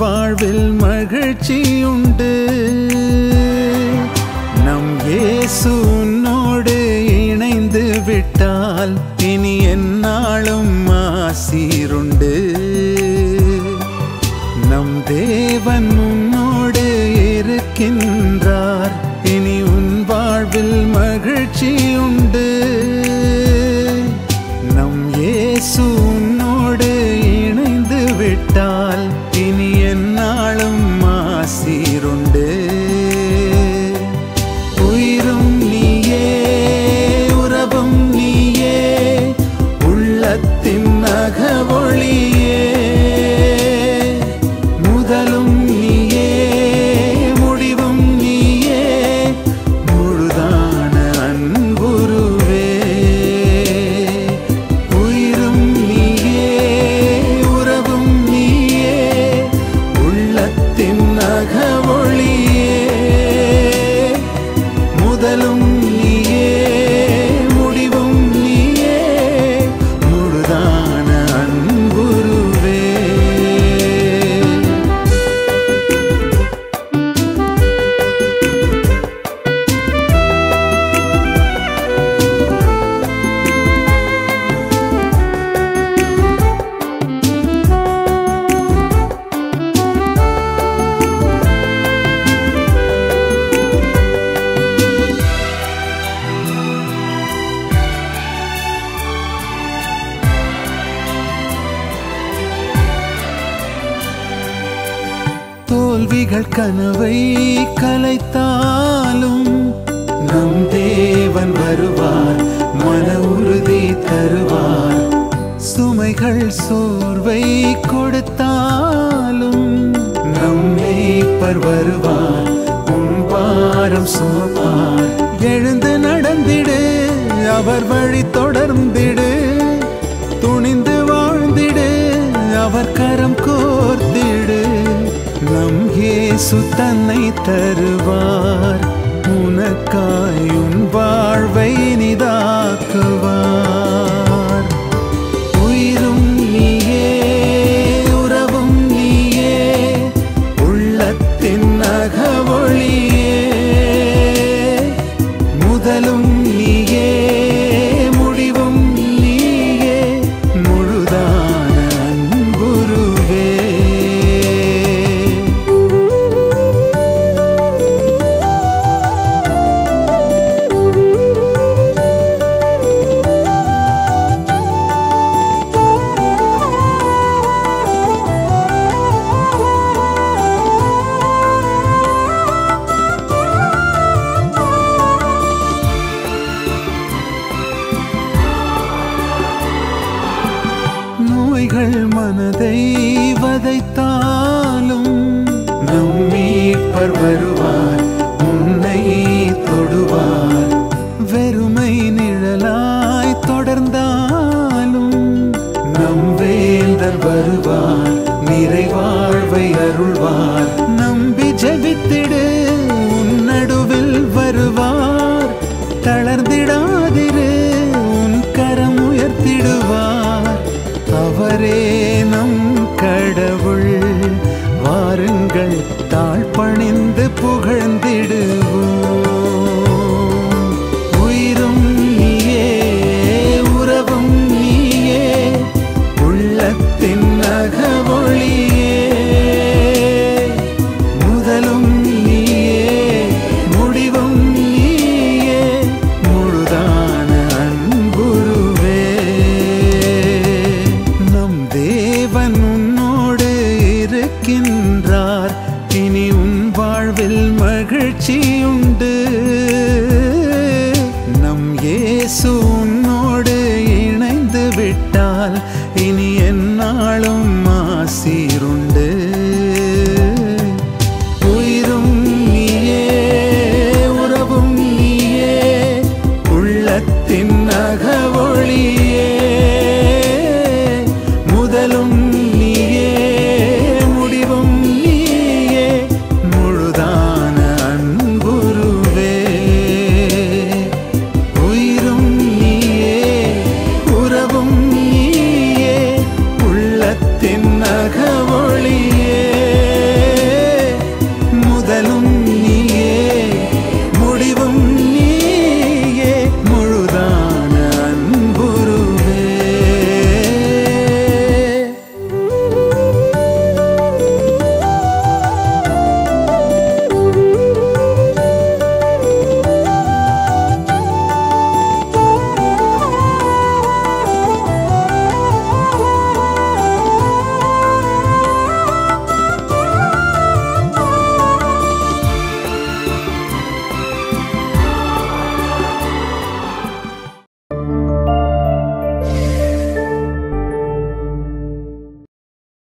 வாழ்வில் மகிழ்ச்சி உண்டு. நம் இயேசு உன்னோடு இணைந்து விட்டால் இனி எந்நாளும் ஆசீருண்டு. நம் தேவன் உன்னோடு இருக்கின்றார், இனி உன் வாழ்வில் மகிழ்ச்சி உண்டு. நம் இயேசு உன்னோடு இணைந்து விட்டால் இனி எந்நாளும் ஆசீருண்டு. உயிரும் நீயே, உறவும் நீயே, உள்ளத்தின் அகவொளியே. முதலும் நீயே, முடிவும் நீயே, முழுதான அன்புருவே. உயிரும் நீயே, உறவும் நீயே, உள்ளத்தின் அகவொளியே. முதலும் நீயே, முடிவும் நீயே, முழுதான அன்புருவே. தோல்விகள் கனவை கலைத்தாலும் நம் தேவன் வருவார், மன உறுதி தருவார். சுமைகள் சோர்வை கொடுத்தாலும் நம் மேய்ப்பர் வருவார், உன் பாரம் சுமப்பார். எழுந்து நடந்திடு, அவர் வழி தொடர்ந்திடு. துணிந்து வாழ்ந்திடு, அவர் கரம் கோர்த்திடு. நம் இயேசு தன்னை தருவார், உனக்காய் உன் வாழ்வை நிதாக்குவார். உயிரும் நீயே, உறவும் நீயே, உள்ளத்தின் அகவொளியே. முதலும் நீயே, முடிவும் நீயே, முழுதான அன்புருவே. நோய்கள் மனதை வதைத்தாலும் நம் மீட்பர் வருவார், உன்னை தொடுவார். வெறுமை நிழலாய் தொடர்ந்தாலும் நம் வேந்தர் வருவார், நிறைவாழ்வை அருள்வார். நம்பி ஜெபித்திடு, உன் நடுவில் வருவார். தளர்ந்திடாதிரு, உன் கரம் உயர்த்திடுவார். அவரே நம் கடவுள், வாருங்கள் தாழ்பணிந்து புகழ்ந்திடுவோம். உயிரும் நீயே, உறவும் நீயே, உள்ளத்தின் அகவொளியே. முதலும் நீயே, முடிவும் நீயே, முழுதான அன்புருவே. நம் தேவன் உன்னோடு இருக்கின்றார், இனி உன் வாழ்வில் மகிழ்ச்சி உண்டு. நம் இயேசு உன்னோடு இணைந்து விட்டால் இனி எந்நாளும் ஆசி